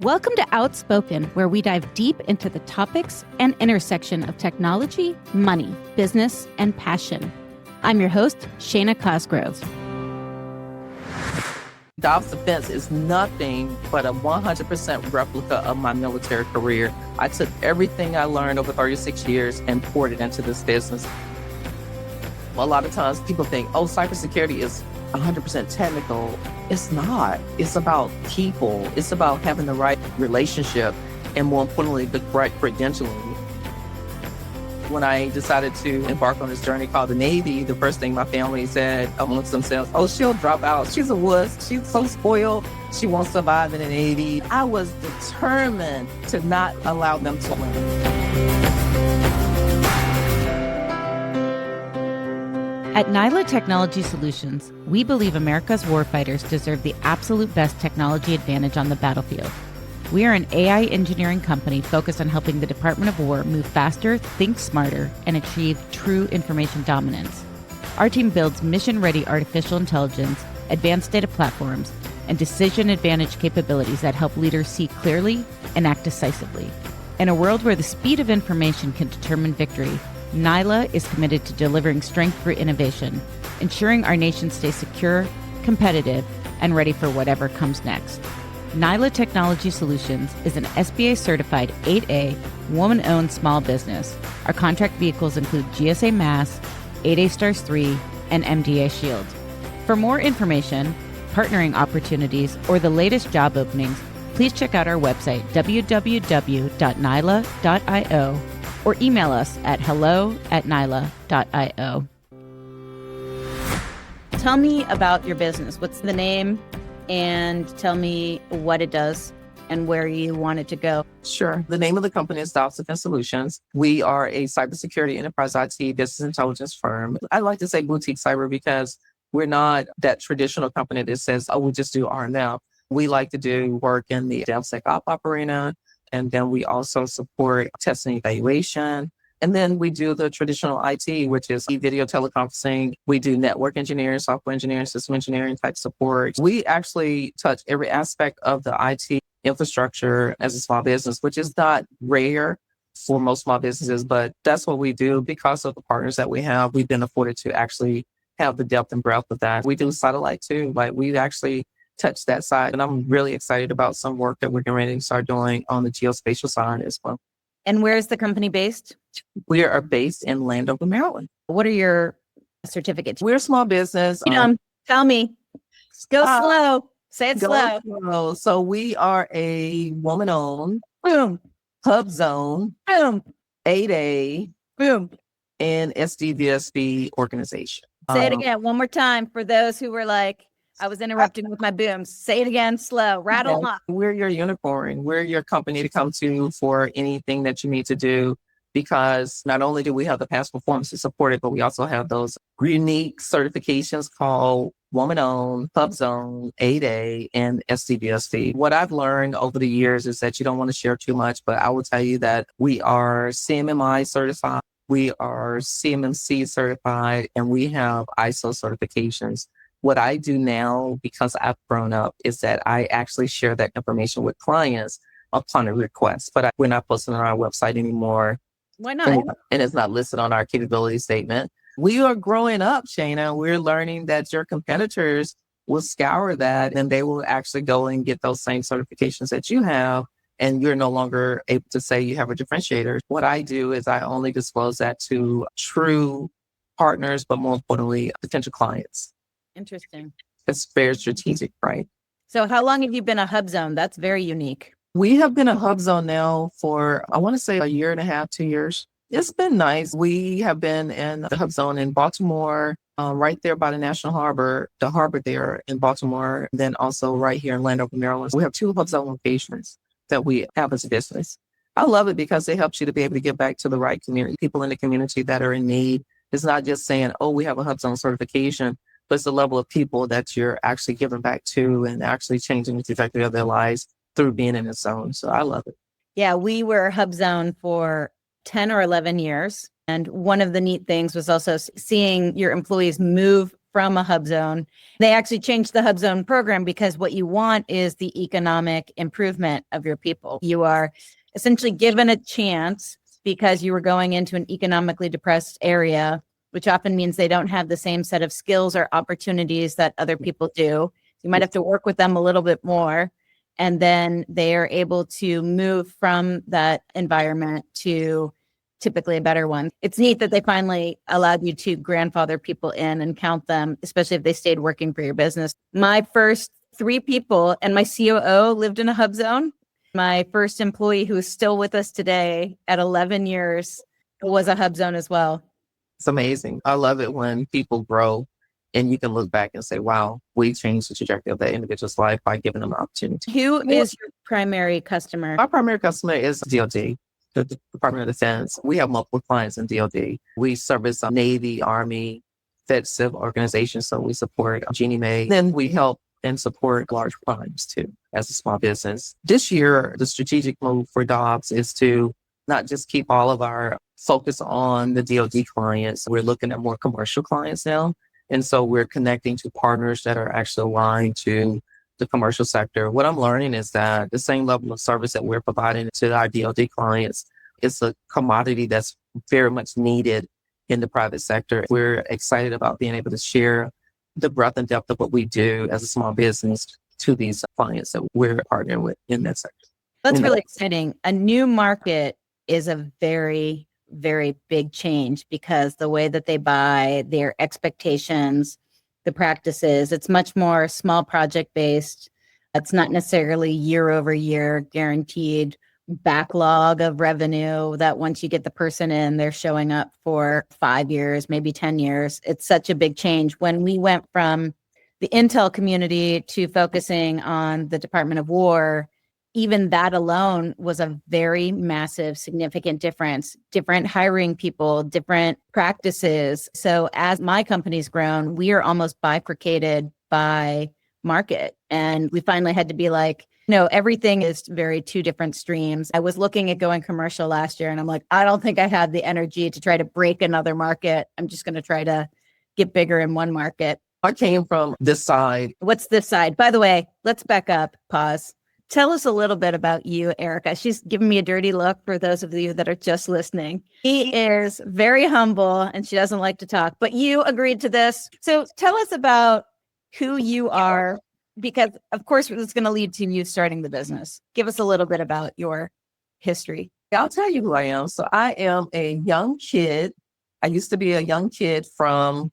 Welcome to Outspoken, where we dive deep into the topics and intersection of technology, money, business, and passion. I'm your host, Shana Cosgrove. Dobbs Defense is nothing but a 100% replica of my military career. I took everything I learned over 36 years and poured it into this business. A lot of times people think, oh, cybersecurity is 100% technical. It's not. It's about people. It's about having the right relationship and, more importantly, the right credentialing. When I decided to embark on this journey called the Navy, the first thing my family said amongst themselves, oh, she'll drop out. She's a wuss. She's so spoiled. She won't survive in the Navy. I was determined to not allow them to win. At NILA Technology Solutions, we believe America's warfighters deserve the absolute best technology advantage on the battlefield. We are an AI engineering company focused on helping the Department of War move faster, think smarter, and achieve true information dominance. Our team builds mission-ready artificial intelligence, advanced data platforms, and decision advantage capabilities that help leaders see clearly and act decisively. In a world where the speed of information can determine victory, NILA is committed to delivering strength through innovation, ensuring our nation stays secure, competitive, and ready for whatever comes next. NILA Technology Solutions is an SBA-certified 8A, woman-owned small business. Our contract vehicles include GSA MAS, 8A Stars 3, and MDA Shield. For more information, partnering opportunities, or the latest job openings, please check out our website, www.nila.io, or email us at hello@nila.io. Tell me about your business. What's the name? And tell me what it does and where you want it to go. Sure. The name of the company is Dobbs Defense Solutions. We are a cybersecurity enterprise IT business intelligence firm. I like to say boutique cyber because we're not that traditional company that says, oh, we just do R&M. We like to do work in the DevSecOps arena. And then we also support testing and evaluation. And then we do the traditional IT, which is video teleconferencing. We do network engineering, software engineering, system engineering type support. We actually touch every aspect of the IT infrastructure as a small business, which is not rare for most small businesses, but that's what we do. Because of the partners that we have, we've been afforded to actually have the depth and breadth of that. We do satellite too. Like we actually touch that side. And I'm really excited about some work that we're getting ready to start doing on the geospatial side as well. And where is the company based? We are based in Landover, Maryland. What are your certificates? We're a small business. Tell me. Go slow. Say it slow. So we are a woman-owned Boom. HUBZone, Boom. 8A, Boom. and SDVOSB organization. Say it again one more time for those who were like, I was interrupting with my booms. Say it again, slow, rattle them up. We're your unicorn. We're your company to come to for anything that you need to do, because not only do we have the past performance to support it, but we also have those unique certifications called Woman-Owned, HUBZone, 8A, and SDVOSB. What I've learned over the years is that you don't want to share too much, but I will tell you that we are CMMI certified, we are CMMC certified, and we have ISO certifications. What I do now, because I've grown up, is that I actually share that information with clients upon a request, but we're not posting on our website anymore. Why not? And it's not listed on our capability statement. We are growing up, Shana. We're learning that your competitors will scour that and they will actually go and get those same certifications that you have. And you're no longer able to say you have a differentiator. What I do is I only disclose that to true partners, but more importantly, potential clients. Interesting. It's very strategic, right? So how long have you been a HUBZone? That's very unique. We have been a HUBZone now for, I want to say, a year and a half, 2 years. It's been nice. We have been in the HUBZone in Baltimore, right there by the National Harbor, the harbor there in Baltimore, and then also right here in Landover, Maryland. We have 2 HUBZone locations that we have as a business. I love it because it helps you to be able to give back to the right community, people in the community that are in need. It's not just saying, oh, we have a HUBZone certification, but it's the level of people that you're actually giving back to and actually changing the trajectory of their lives through being in a zone. So I love it. Yeah, we were HUBZone for 10 or 11 years. And one of the neat things was also seeing your employees move from a HUBZone. They actually changed the HUBZone program because what you want is the economic improvement of your people. You are essentially given a chance because you were going into an economically depressed area, which often means they don't have the same set of skills or opportunities that other people do. You might have to work with them a little bit more. And then they are able to move from that environment to typically a better one. It's neat that they finally allowed you to grandfather people in and count them, especially if they stayed working for your business. My first 3 people and my COO lived in a HUBZone. My first employee, who is still with us today at 11 years, was a HUBZone as well. It's amazing. I love it when people grow and you can look back and say, wow, we changed the trajectory of that individual's life by giving them an opportunity. Who is your primary customer? Our primary customer is DOD, the Department of Defense. We have multiple clients in DOD. We service Navy, Army, Fed Civil organizations. So we support Jeannie Mae. Then we help and support large primes too, as a small business. This year, the strategic move for Dobbs is to not just keep all of our focus on the DOD clients. We're looking at more commercial clients now. And so we're connecting to partners that are actually aligned to the commercial sector. What I'm learning is that the same level of service that we're providing to our DOD clients is a commodity that's very much needed in the private sector. We're excited about being able to share the breadth and depth of what we do as a small business to these clients that we're partnering with in that sector. That's really exciting. A new market is a very, very big change because the way that they buy, their expectations, the practices, it's much more small project based. It's not necessarily year over year guaranteed backlog of revenue that once you get the person in, they're showing up for 5 years, maybe 10 years. It's such a big change. When we went from the Intel community to focusing on the Department of War, even that alone was a very massive, significant difference. Different hiring people, different practices. So as my company's grown, we are almost bifurcated by market. And we finally had to be like, no, everything is very 2 different streams. I was looking at going commercial last year and I'm like, I don't think I have the energy to try to break another market. I'm just going to try to get bigger in one market. I came from this side. What's this side? By the way, let's back up, pause. Tell us a little bit about you, Erica. She's giving me a dirty look for those of you that are just listening. She is very humble and she doesn't like to talk, but you agreed to this. So tell us about who you are, because of course it's going to lead to you starting the business. Give us a little bit about your history. I'll tell you who I am. So I am a young kid. I used to be a young kid from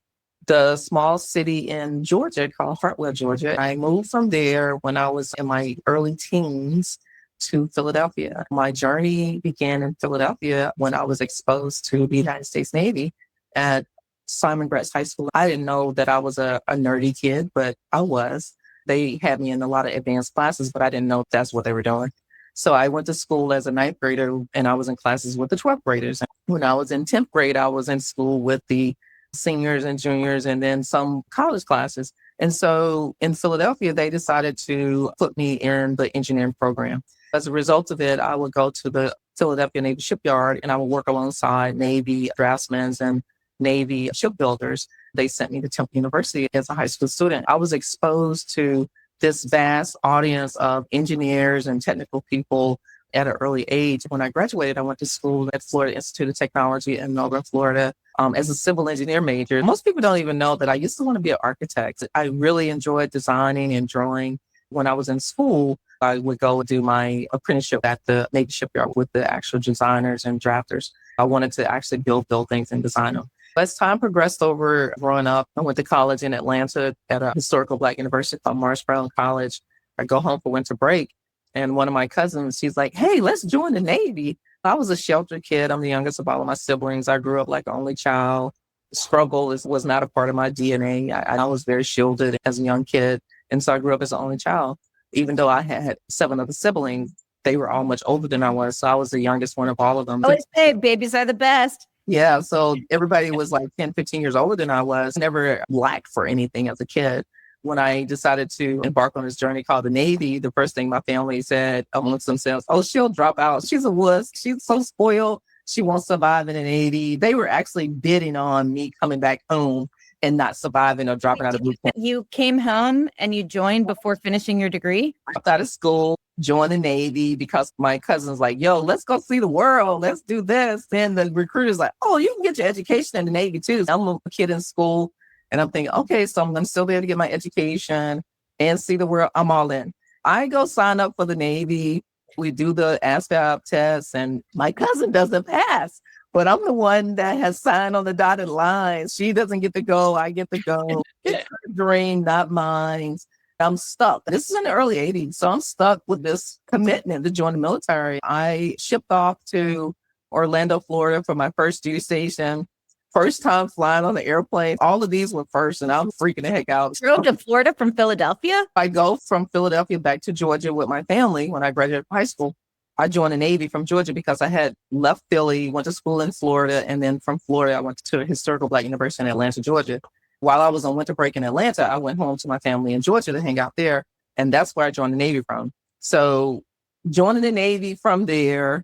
the small city in Georgia called Hartwell, Georgia. I moved from there when I was in my early teens to Philadelphia. My journey began in Philadelphia when I was exposed to the United States Navy at Simon Gratz High School. I didn't know that I was a nerdy kid, but I was. They had me in a lot of advanced classes, but I didn't know that's what they were doing. So I went to school as a 9th grader and I was in classes with the 12th graders. And when I was in 10th grade, I was in school with the seniors and juniors and then some college classes. And so in Philadelphia, they decided to put me in the engineering program. As a result of it, I would go to the Philadelphia Navy shipyard and I would work alongside Navy draftsmen and Navy shipbuilders. They sent me to Temple University as a high school student. I was exposed to this vast audience of engineers and technical people at an early age. When I graduated, I went to school at Florida Institute of Technology in Melbourne, Florida, as a civil engineer major. Most people don't even know that I used to want to be an architect. I really enjoyed designing and drawing. When I was in school, I would go do my apprenticeship at the Navy shipyard with the actual designers and drafters. I wanted to actually build buildings and design them. As time progressed over growing up, I went to college in Atlanta at a historical Black university called Morris Brown College. I go home for winter break. And one of my cousins, she's like, hey, let's join the Navy. I was a sheltered kid. I'm the youngest of all of my siblings. I grew up like an only child. Struggle was not a part of my DNA. I was very shielded as a young kid. And so I grew up as an only child. Even though I had 7 other siblings, they were all much older than I was. So I was the youngest one of all of them. Always say babies are the best. Yeah. So everybody was like 10, 15 years older than I was. Never lacked for anything as a kid. When I decided to embark on this journey called the Navy, the first thing my family said amongst themselves, oh, she'll drop out. She's a wuss. She's so spoiled. She won't survive in the Navy. They were actually bidding on me coming back home and not surviving or dropping out of boot camp. You came home and you joined before finishing your degree? I dropped out of school, joined the Navy because my cousin's like, yo, let's go see the world. Let's do this. Then the recruiter's like, oh, you can get your education in the Navy too. I'm a kid in school and I'm thinking, okay, so I'm going to still be able to get my education and see the world. I'm all in. I go sign up for the Navy. We do the ASVAB test and my cousin doesn't pass. But I'm the one that has signed on the dotted line. She doesn't get to go. I get to go. It's her dream, not mine. I'm stuck. This is in the early 80s. So I'm stuck with this commitment to join the military. I shipped off to Orlando, Florida for my first duty station. First time flying on the airplane. All of these were first, and I'm freaking the heck out. You drove to Florida from Philadelphia? I go from Philadelphia back to Georgia with my family when I graduated high school. I joined the Navy from Georgia because I had left Philly, went to school in Florida, and then from Florida, I went to a historical Black university in Atlanta, Georgia. While I was on winter break in Atlanta, I went home to my family in Georgia to hang out there, and that's where I joined the Navy from. So joining the Navy from there,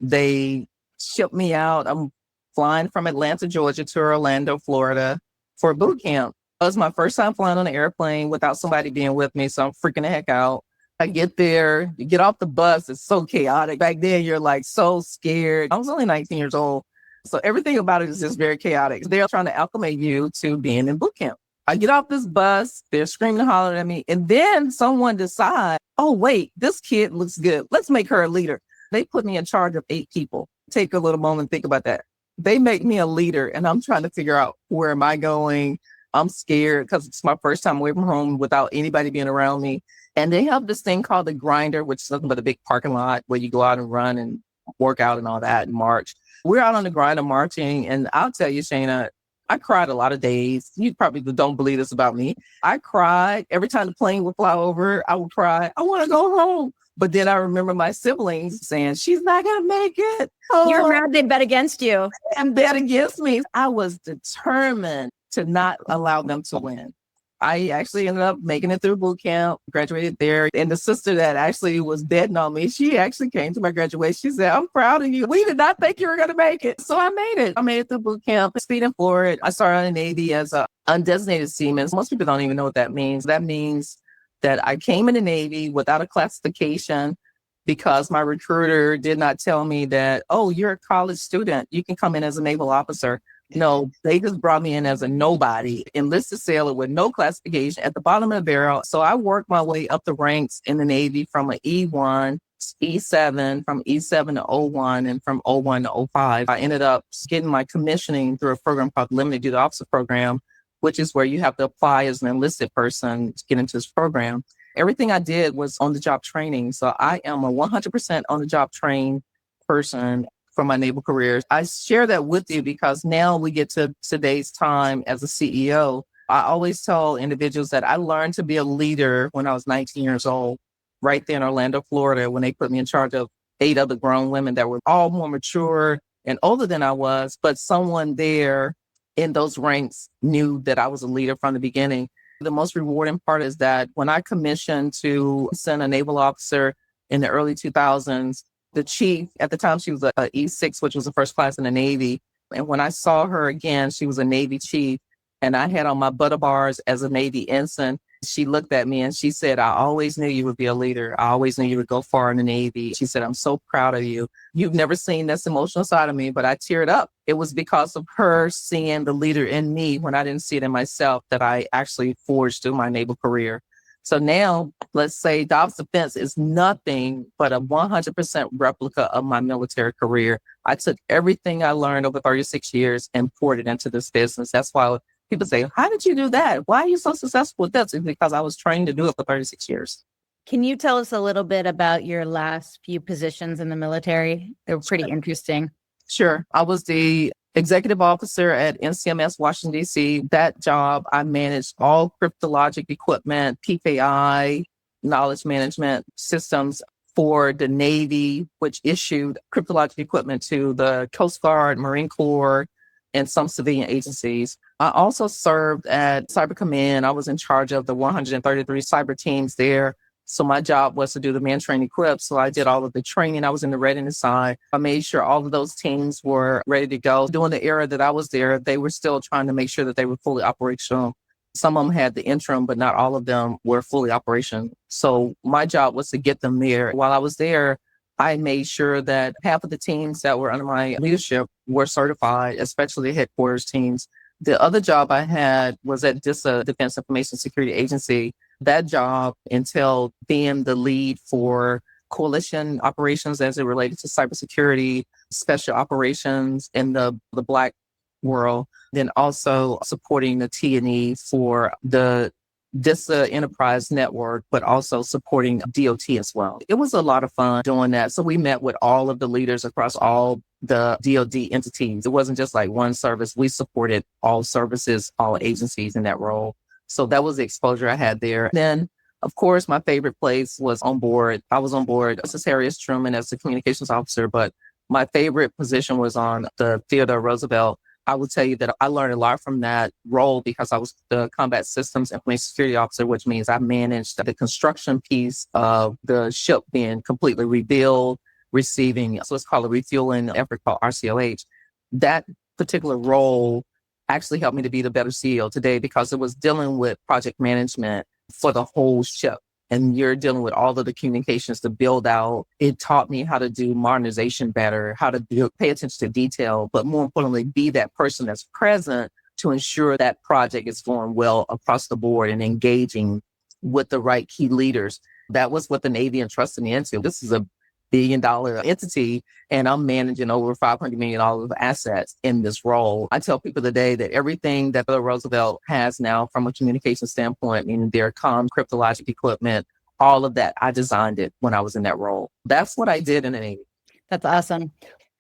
they shipped me out. I'm flying from Atlanta, Georgia to Orlando, Florida for boot camp. It was my first time flying on an airplane without somebody being with me, so I'm freaking the heck out. I get there, you get off the bus, it's so chaotic. Back then, you're like so scared. I was only 19 years old. So everything about it is just very chaotic. They're trying to acclimate you to being in boot camp. I get off this bus, they're screaming and hollering at me. And then someone decides, oh, wait, this kid looks good. Let's make her a leader. They put me in charge of 8 people. Take a little moment and think about that. They make me a leader and I'm trying to figure out where am I going? I'm scared because it's my first time away from home without anybody being around me. And they have this thing called the grinder, which is nothing but a big parking lot where you go out and run and work out and all that and march. We're out on the grinder marching. And I'll tell you, Shana, I cried a lot of days. You probably don't believe this about me. I cried. Every time the plane would fly over, I would cry. I want to go home. But then I remember my siblings saying, she's not going to make it. Oh, you're mad they bet against you. And bet against me. I was determined to not allow them to win. I actually ended up making it through boot camp, graduated there. And the sister that actually was betting on me, she actually came to my graduation. She said, I'm proud of you. We did not think you were going to make it. So I made it. I made it through boot camp, speed and forward. I started in the Navy as an undesignated seaman. Most people don't even know what that means. That means that I came in the Navy without a classification because my recruiter did not tell me that, oh, you're a college student. You can come in as a naval officer. No, they just brought me in as a nobody, enlisted sailor with no classification at the bottom of the barrel. So I worked my way up the ranks in the Navy from an E1, E7, from E7 to O1, and from O1 to O5. I ended up getting my commissioning through a program called Limited Duty Officer Program, which is where you have to apply as an enlisted person to get into this program. Everything I did was on-the-job training. So I am a 100% on-the-job trained person for my naval career. I share that with you because now we get to today's time as a CEO. I always tell individuals that I learned to be a leader when I was 19 years old, right there in Orlando, Florida, when they put me in charge of 8 other grown women that were all more mature and older than I was, but someone there in those ranks knew that I was a leader from the beginning. The most rewarding part is that when I commissioned to send a naval officer in the early 2000s, the chief, at the time, she was a E6, which was the first class in the Navy. And when I saw her again, she was a Navy chief. And I had on my butter bars as a Navy ensign. She looked at me and she said, I always knew you would be a leader. I always knew you would go far in the Navy. She said, I'm so proud of you. You've never seen this emotional side of me, but I teared up. It was because of her seeing the leader in me when I didn't see it in myself that I actually forged through my naval career. So now, let's say Dobbs Defense is nothing but a 100% replica of my military career. I took everything I learned over 36 years and poured it into this business. That's why people say, how did you do that? Why are you so successful with this? It's because I was trained to do it for 36 years. Can you tell us a little bit about your last few positions in the military? They were pretty interesting. Sure. I was the executive officer at NCMS, Washington, D.C. That job, I managed all cryptologic equipment, PKI, knowledge management systems for the Navy, which issued cryptologic equipment to the Coast Guard, Marine Corps, and some civilian agencies. I also served at Cyber Command. I was in charge of the 133 cyber teams there. So my job was to do the man train equip. So I did all of the training. I was in the readiness side. I made sure all of those teams were ready to go. During the era that I was there, they were still trying to make sure that they were fully operational. Some of them had the interim, but not all of them were fully operational. So my job was to get them there. While I was there, I made sure that half of the teams that were under my leadership were certified, especially the headquarters teams. The other job I had was at DISA, Defense Information Security Agency. That job entailed being the lead for coalition operations as it related to cybersecurity, special operations in the Black world, then also supporting the T&E for the DISA enterprise network, but also supporting DOT as well. It was a lot of fun doing that. So we met with all of the leaders across all the DoD entities. It wasn't just like one service. We supported all services, all agencies in that role. So that was the exposure I had there. Then, of course, my favorite place was on board. I was on board Mrs. Harriet Truman as the communications officer, but my favorite position was on the Theodore Roosevelt. I would tell you that I learned a lot from that role because I was the combat systems information security officer, which means I managed the construction piece of the ship being completely rebuilt, receiving, so it's called a refueling effort called RCOH. That particular role actually helped me to be the better CEO today because it was dealing with project management for the whole ship. And you're dealing with all of the communications to build out. It taught me how to do modernization better, how to pay attention to detail, but more importantly, be that person that's present to ensure that project is going well across the board and engaging with the right key leaders. That was what the Navy entrusted me into. This is a $1 billion entity, and I'm managing over $500 million of assets in this role. I tell people today that everything that the Roosevelt has now from a communication standpoint, meaning their cryptologic equipment, all of that, I designed it when I was in that role. That's what I did in the Navy. That's awesome.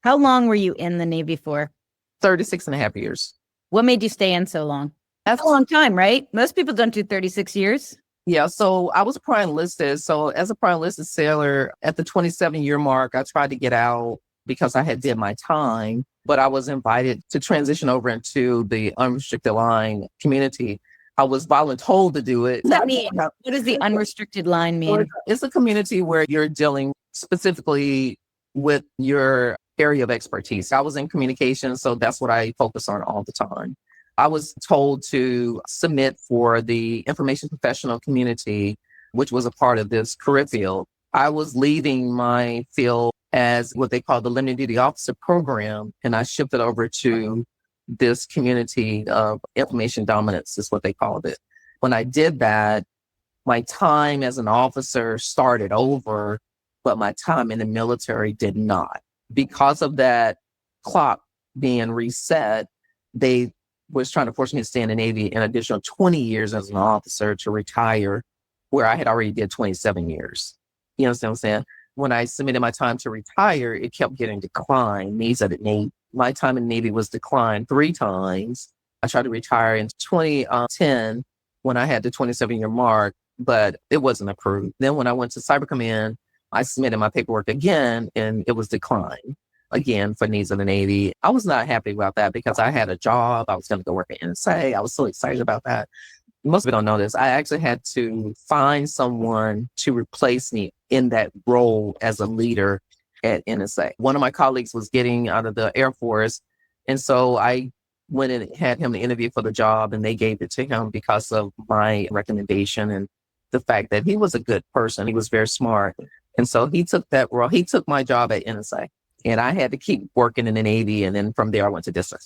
How long were you in the Navy for? 36 and a half years. What made you stay in so long? That's a long time, right? Most people don't do 36 years. Yeah, so I was prior enlisted. So as a prior enlisted sailor, at the 27-year mark, I tried to get out because I had did my time, but I was invited to transition over into the unrestricted line community. I was voluntold to do it. What does that mean? What does the unrestricted line mean? It's a community where you're dealing specifically with your area of expertise. I was in communication, so that's what I focus on all the time. I was told to submit for the information professional community, which was a part of this career field. I was leaving my field as what they call the limited duty officer program, and I shifted over to this community of information dominance is what they called it. When I did that, my time as an officer started over, but my time in the military did not. Because of that clock being reset, they was trying to force me to stay in the Navy an additional 20 years as an officer to retire, where I had already did 27 years. You understand what I'm saying? When I submitted my time to retire, it kept getting declined. My time in the Navy was declined 3 times. I tried to retire in 2010 when I had the 27-year mark, but it wasn't approved. Then when I went to Cyber Command, I submitted my paperwork again, and it was declined again for needs of the Navy. I was not happy about that because I had a job. I was going to go work at NSA. I was so excited about that. Most people don't know this. I actually had to find someone to replace me in that role as a leader at NSA. One of my colleagues was getting out of the Air Force. And so I went and had him to interview for the job, and they gave it to him because of my recommendation and the fact that he was a good person. He was very smart. And so he took that role. He took my job at NSA. And I had to keep working in the Navy. And then from there, I went to DISA.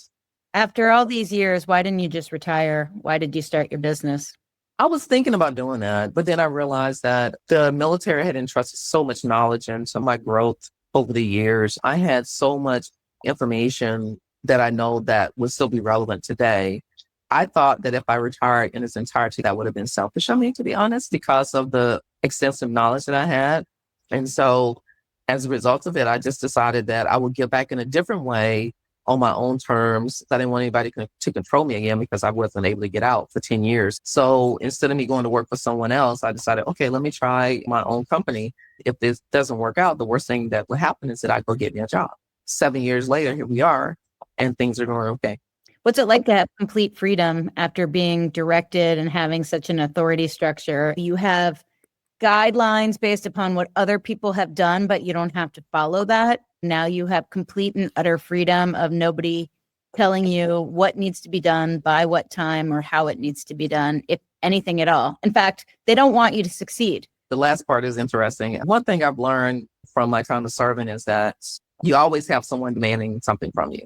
After all these years, why didn't you just retire? Why did you start your business? I was thinking about doing that, but then I realized that the military had entrusted so much knowledge into my growth over the years. I had so much information that I know that would still be relevant today. I thought that if I retired in its entirety, that would have been selfish of me, to be honest, because of the extensive knowledge that I had. And so as a result of it, I just decided that I would give back in a different way on my own terms. I didn't want anybody to control me again because I wasn't able to get out for 10 years. So instead of me going to work for someone else, I decided, okay, let me try my own company. If this doesn't work out, the worst thing that would happen is that I go get me a job. 7 years later, here we are, and things are going okay. What's it like to have complete freedom after being directed and having such an authority structure? You have guidelines based upon what other people have done, but you don't have to follow that. Now you have complete and utter freedom of nobody telling you what needs to be done by what time or how it needs to be done, if anything at all. In fact, they don't want you to succeed. The last part is interesting. One thing I've learned from my time as servant is that you always have someone demanding something from you.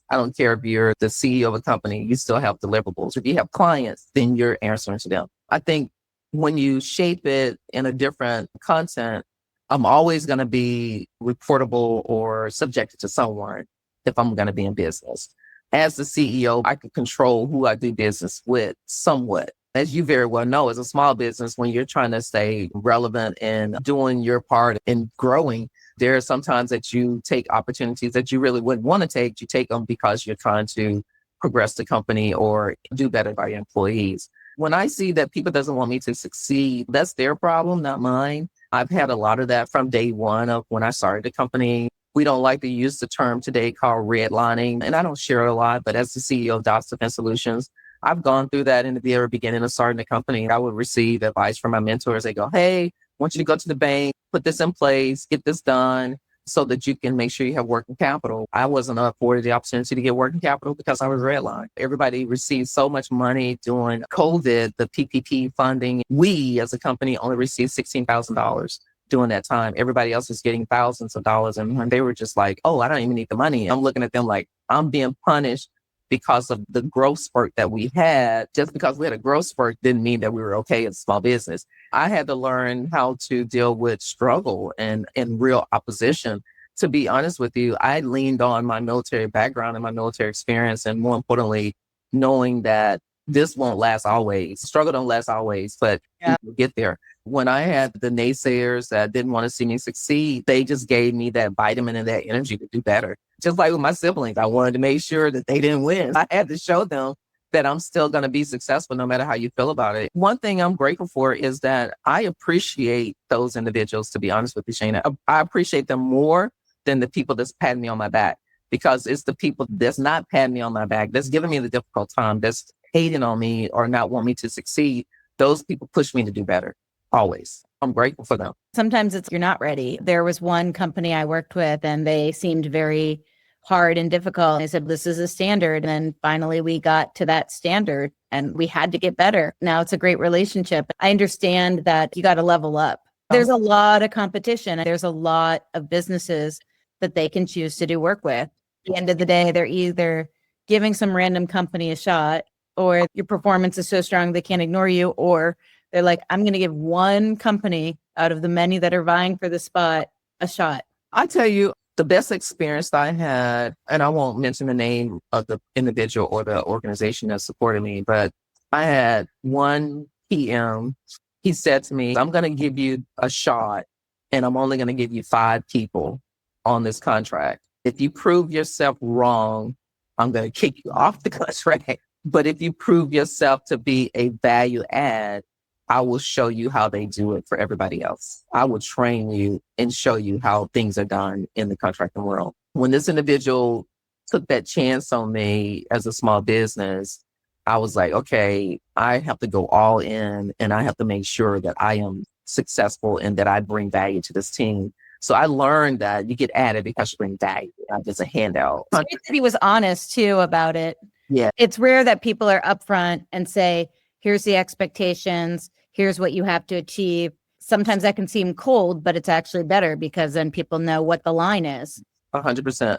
I don't care if you're the CEO of a company, you still have deliverables. If you have clients, then you're answering to them. I think when you shape it in a different content, I'm always going to be reportable or subjected to someone if I'm going to be in business. As the CEO, I can control who I do business with somewhat. As you very well know, as a small business, when you're trying to stay relevant and doing your part in growing, there are sometimes that you take opportunities that you really wouldn't want to take. You take them because you're trying to progress the company or do better by your employees. When I see that people doesn't want me to succeed, that's their problem, not mine. I've had a lot of that from day one of when I started the company. We don't like to use the term today called redlining, and I don't share it a lot, but as the CEO of Dobbs Solutions, I've gone through that in the very beginning of starting the company. I would receive advice from my mentors. They go, hey, I want you to go to the bank, put this in place, get this done so that you can make sure you have working capital. I wasn't afforded the opportunity to get working capital because I was redlined. Everybody received so much money during COVID, the PPP funding. We as a company only received $16,000 during that time. Everybody else was getting thousands of dollars. And they were just like, oh, I don't even need the money. I'm looking at them like I'm being punished because of the growth spurt that we had. Just because we had a growth spurt didn't mean that we were okay as a small business. I had to learn how to deal with struggle and real opposition. To be honest with you, I leaned on my military background and my military experience, and more importantly, knowing that this won't last always. Struggle don't last always, but we'll get there. When I had the naysayers that didn't want to see me succeed, they just gave me that vitamin and that energy to do better. Just like with my siblings, I wanted to make sure that they didn't win. I had to show them that I'm still going to be successful no matter how you feel about it. One thing I'm grateful for is that I appreciate those individuals, to be honest with you, Shana. I appreciate them more than the people that's patting me on my back, because it's the people that's not patting me on my back, that's giving me the difficult time, that's hating on me or not want me to succeed. Those people push me to do better. Always. I'm grateful for them. Sometimes it's you're not ready. There was one company I worked with and they seemed very hard and difficult. I said, this is a standard. And then finally we got to that standard and we had to get better. Now it's a great relationship. I understand that you got to level up. There's a lot of competition. There's a lot of businesses that they can choose to do work with. At the end of the day, they're either giving some random company a shot, or your performance is so strong they can't ignore you, or they're like, I'm going to give one company out of the many that are vying for the spot a shot. I tell you, the best experience that I had, and I won't mention the name of the individual or the organization that supported me, but I had one PM. He said to me, I'm going to give you a shot and I'm only going to give you 5 people on this contract. If you prove yourself wrong, I'm going to kick you off the contract. But if you prove yourself to be a value add, I will show you how they do it for everybody else. I will train you and show you how things are done in the contracting world. When this individual took that chance on me as a small business, I was like, okay, I have to go all in and I have to make sure that I am successful and that I bring value to this team. So I learned that you get added because you bring value, not just a handout. It's great that he was honest too about it. Yeah. It's rare that people are upfront and say, here's the expectations. Here's what you have to achieve. Sometimes that can seem cold, but it's actually better because then people know what the line is. 100%.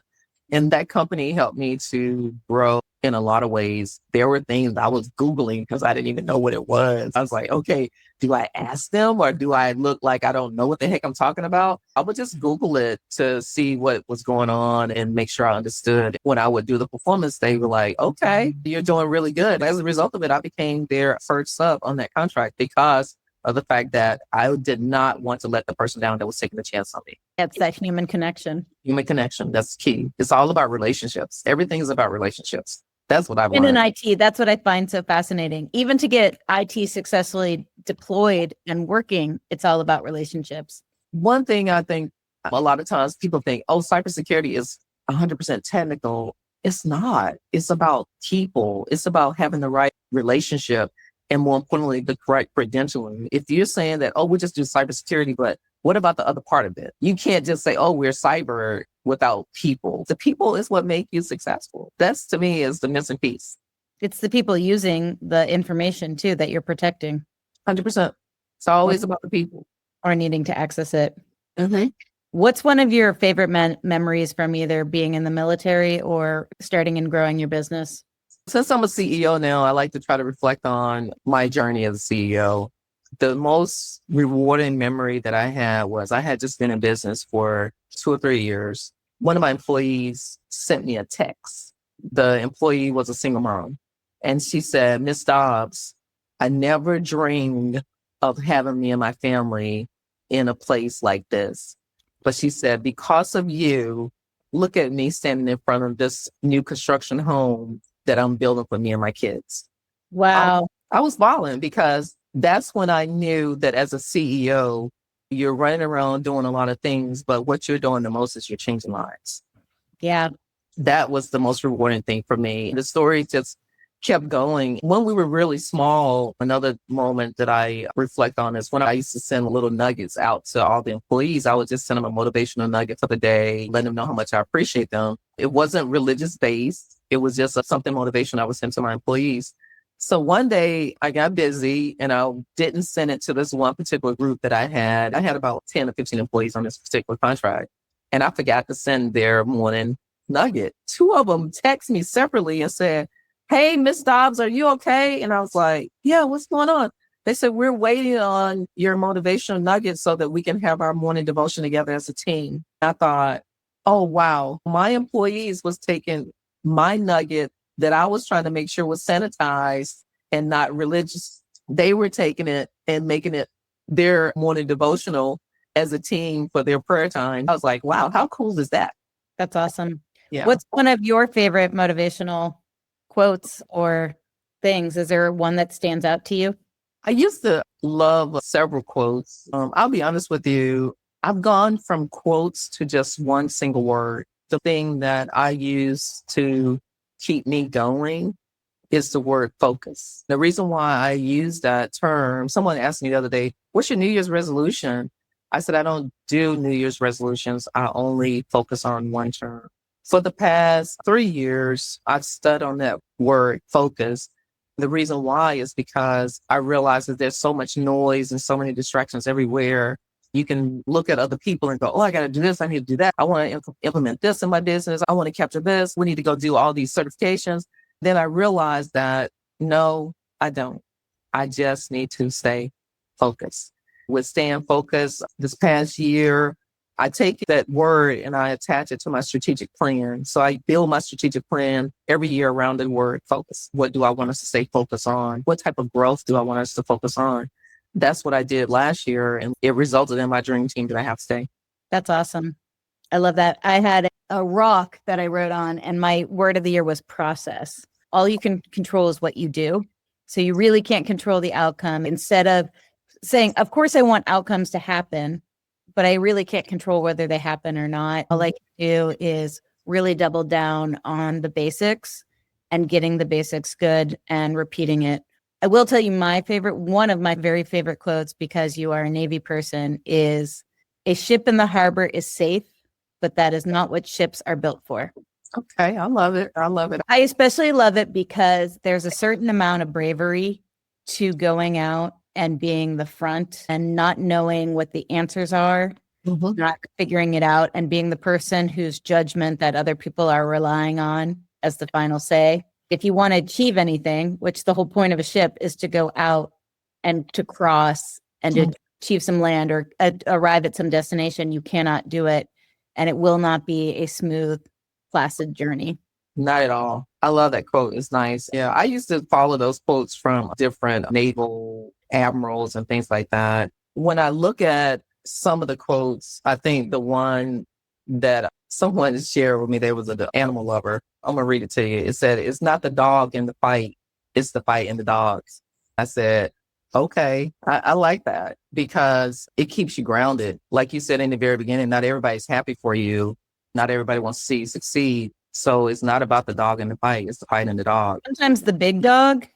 And that company helped me to grow in a lot of ways. There were things I was Googling because I didn't even know what it was. I was like, okay, do I ask them or do I look like I don't know what the heck I'm talking about? I would just Google it to see what was going on and make sure I understood. When I would do the performance, they were like, okay, you're doing really good. As a result of it, I became their first sub on that contract because of the fact that I did not want to let the person down that was taking a chance on me. It's that human connection. Human connection. That's key. It's all about relationships. Everything is about relationships. That's what I've learned. In IT, that's what I find so fascinating. Even to get IT successfully deployed and working, it's all about relationships. One thing I think a lot of times people think, oh, cybersecurity is 100% technical. It's not. It's about people. It's about having the right relationship and more importantly, the correct credentialing. If you're saying that, oh, we just do cybersecurity, but what about the other part of it? You can't just say, oh, we're cyber without people. The people is what make you successful. That's, to me, is the missing piece. It's the people using the information too that you're protecting. 100%. It's always about the people. Or needing to access it. Mm-hmm. What's one of your favorite memories from either being in the military or starting and growing your business? Since I'm a CEO now, I like to try to reflect on my journey as a CEO. The most rewarding memory that I had was I had just been in business for 2 or 3 years. One of my employees sent me a text. The employee was a single mom. And she said, Miss Dobbs, I never dreamed of having me and my family in a place like this. But she said, because of you, look at me standing in front of this new construction home that I'm building for me and my kids. Wow. I was bawling because that's when I knew that as a CEO, you're running around doing a lot of things, but what you're doing the most is you're changing lives. Yeah. That was the most rewarding thing for me. The story just kept going. When we were really small, another moment that I reflect on is when I used to send little nuggets out to all the employees. I would just send them a motivational nugget for the day, let them know how much I appreciate them. It wasn't religious based. It was just something motivational I would send to my employees. So one day I got busy and I didn't send it to this one particular group that I had. I had about 10 or 15 employees on this particular contract. And I forgot to send their morning nugget. 2 of them text me separately and said, hey, Miss Dobbs, are you okay? And I was like, yeah, what's going on? They said, we're waiting on your motivational nugget so that we can have our morning devotion together as a team. I thought, oh, wow. My employees was taking my nugget that I was trying to make sure was sanitized and not religious. They were taking it and making it their morning devotional as a team for their prayer time. I was like, wow, how cool is that? That's awesome. Yeah. What's one of your favorite motivational quotes or things? Is there one that stands out to you? I used to love several quotes. I'll be honest with you. I've gone from quotes to just one single word. The thing that I use to keep me going is the word focus. The reason why I use that term, someone asked me the other day, what's your New Year's resolution? I said, I don't do New Year's resolutions. I only focus on one term. For the past 3 years, I've studied on that word focus. The reason why is because I realize that there's so much noise and so many distractions everywhere. You can look at other people and go, oh, I got to do this. I need to do that. I want to implement this in my business. I want to capture this. We need to go do all these certifications. Then I realized that, no, I don't. I just need to stay focused. With staying focused this past year, I take that word and I attach it to my strategic plan. So I build my strategic plan every year around the word focus. What do I want us to stay focused on? What type of growth do I want us to focus on? That's what I did last year, and it resulted in my dream team that I have today. That's awesome. I love that. I had a rock that I wrote on, and my word of the year was process. All you can control is what you do. So you really can't control the outcome. Instead of saying, of course, I want outcomes to happen, but I really can't control whether they happen or not. All I can do is really double down on the basics and getting the basics good and repeating it. I will tell you one of my very favorite quotes, because you are a Navy person, is a ship in the harbor is safe, but that is not what ships are built for. Okay, I love it. I love it. I especially love it because there's a certain amount of bravery to going out and being the front and not knowing what the answers are, not figuring it out, and being the person whose judgment that other people are relying on as the final say. If you want to achieve anything, which the whole point of a ship is to go out and to cross and to achieve some land or arrive at some destination, you cannot do it. And it will not be a smooth, placid journey. Not at all. I love that quote. It's nice. Yeah, I used to follow those quotes from different naval admirals and things like that. When I look at some of the quotes, I think the one that someone shared with me, they was an animal lover. I'm going to read it to you. It said, it's not the dog in the fight. It's the fight in the dogs. I said, okay, I like that because it keeps you grounded. Like you said in the very beginning, not everybody's happy for you. Not everybody wants to see you succeed. So it's not about the dog in the fight. It's the fight in the dog. Sometimes the big dog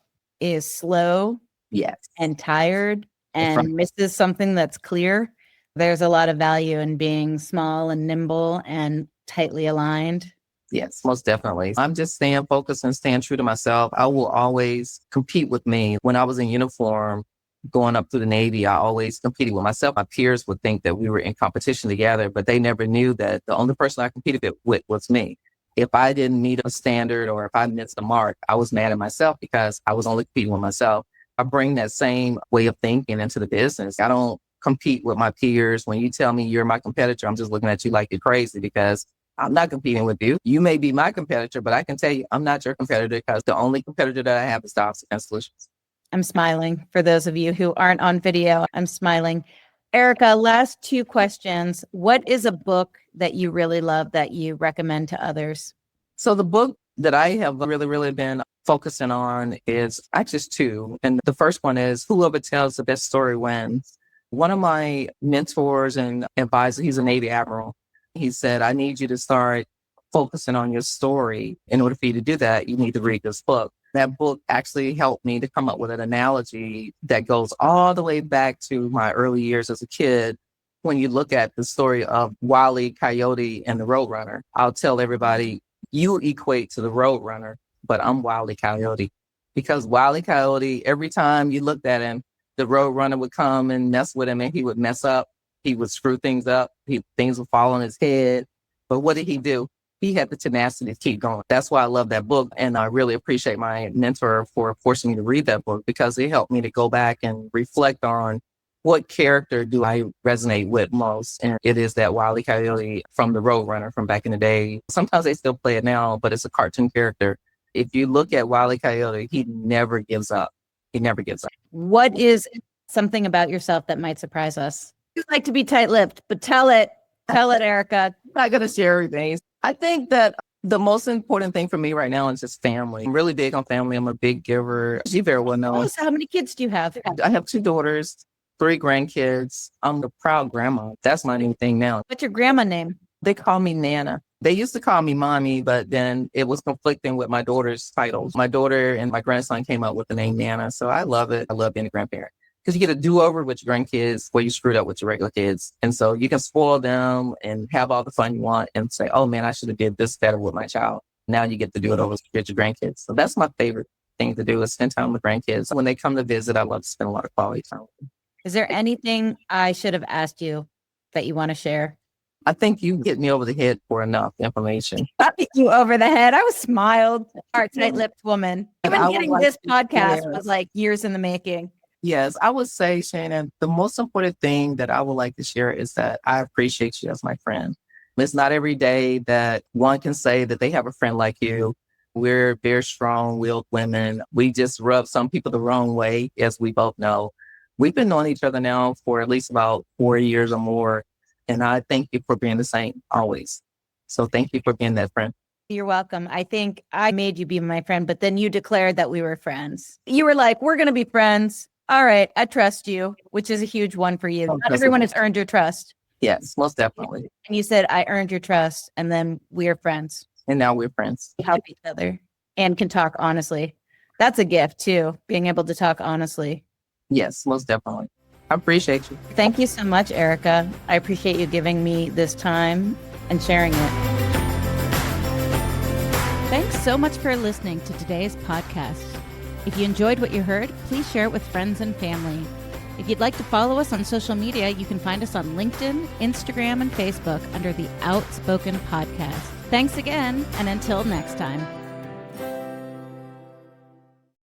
is slow Yes. and tired That's right. and misses something that's clear, there's a lot of value in being small and nimble and tightly aligned. Yes, most definitely. I'm just staying focused and staying true to myself. I will always compete with me. When I was in uniform, going up through the Navy, I always competed with myself. My peers would think that we were in competition together, but they never knew that the only person I competed with was me. If I didn't meet a standard or if I missed a mark, I was mad at myself because I was only competing with myself. I bring that same way of thinking into the business. I don't compete with my peers. When you tell me you're my competitor, I'm just looking at you like you're crazy because I'm not competing with you. You may be my competitor, but I can tell you I'm not your competitor because the only competitor that I have is Dobbs Solutions. I'm smiling. For those of you who aren't on video, I'm smiling. Erica, last 2 questions. What is a book that you really love that you recommend to others? So the book that I have really been focusing on is actually 2. And the first one is Whoever Tells the Best Story Wins. One of my mentors and advisors, he's a Navy admiral. He said, I need you to start focusing on your story. In order for you to do that, you need to read this book. That book actually helped me to come up with an analogy that goes all the way back to my early years as a kid. When you look at the story of Wile E. Coyote and the Roadrunner, I'll tell everybody, you equate to the Roadrunner, but I'm Wile E. Coyote. Because Wile E. Coyote, every time you looked at him, the Roadrunner would come and mess with him and he would mess up. He would screw things up. Things would fall on his head. But what did he do? He had the tenacity to keep going. That's why I love that book. And I really appreciate my mentor for forcing me to read that book because it helped me to go back and reflect on what character do I resonate with most. And it is that Wile E. Coyote from the Roadrunner from back in the day. Sometimes they still play it now, but it's a cartoon character. If you look at Wile E. Coyote, he never gives up. He never gives up. What is something about yourself that might surprise us? You like to be tight-lipped, but tell it, Erica. I'm not going to share everything. I think that the most important thing for me right now is just family. I'm really big on family. I'm a big giver. As you very well know. Oh, so how many kids do you have? I have 2 daughters, 3 grandkids. I'm a proud grandma. That's my new thing now. What's your grandma name? They call me Nana. They used to call me Mommy, but then it was conflicting with my daughter's titles. My daughter and my grandson came up with the name Nana. So I love it. I love being a grandparent. Because you get a do-over with your grandkids where you screwed up with your regular kids. And so you can spoil them and have all the fun you want and say, oh man, I should have did this better with my child. Now you get to do it over with your grandkids. So that's my favorite thing to do is spend time with grandkids. When they come to visit, I love to spend a lot of quality time with them. Is there anything I should have asked you that you want to share? I think you hit me over the head for enough information. I hit you over the head. I was smiled. Our tight-lipped woman. Even getting this podcast was like years in the making. Yes, I would say, Shana, the most important thing that I would like to share is that I appreciate you as my friend. It's not every day that one can say that they have a friend like you. We're very strong-willed women. We just rub some people the wrong way, as we both know. We've been knowing each other now for at least about 4 years or more. And I thank you for being the same always. So thank you for being that friend. You're welcome. I think I made you be my friend, but then you declared that we were friends. You were like, we're going to be friends. All right, I trust you, which is a huge one for you. Not everyone has earned your trust. Yes, most definitely. And you said, I earned your trust, and then we are friends. And now we're friends. We help each other and can talk honestly. That's a gift, too, being able to talk honestly. Yes, most definitely. I appreciate you. Thank you so much, Erica. I appreciate you giving me this time and sharing it. Thanks so much for listening to today's podcast. If you enjoyed what you heard, please share it with friends and family. If you'd like to follow us on social media, you can find us on LinkedIn, Instagram, and Facebook under the Outspoken Podcast. Thanks again, and until next time.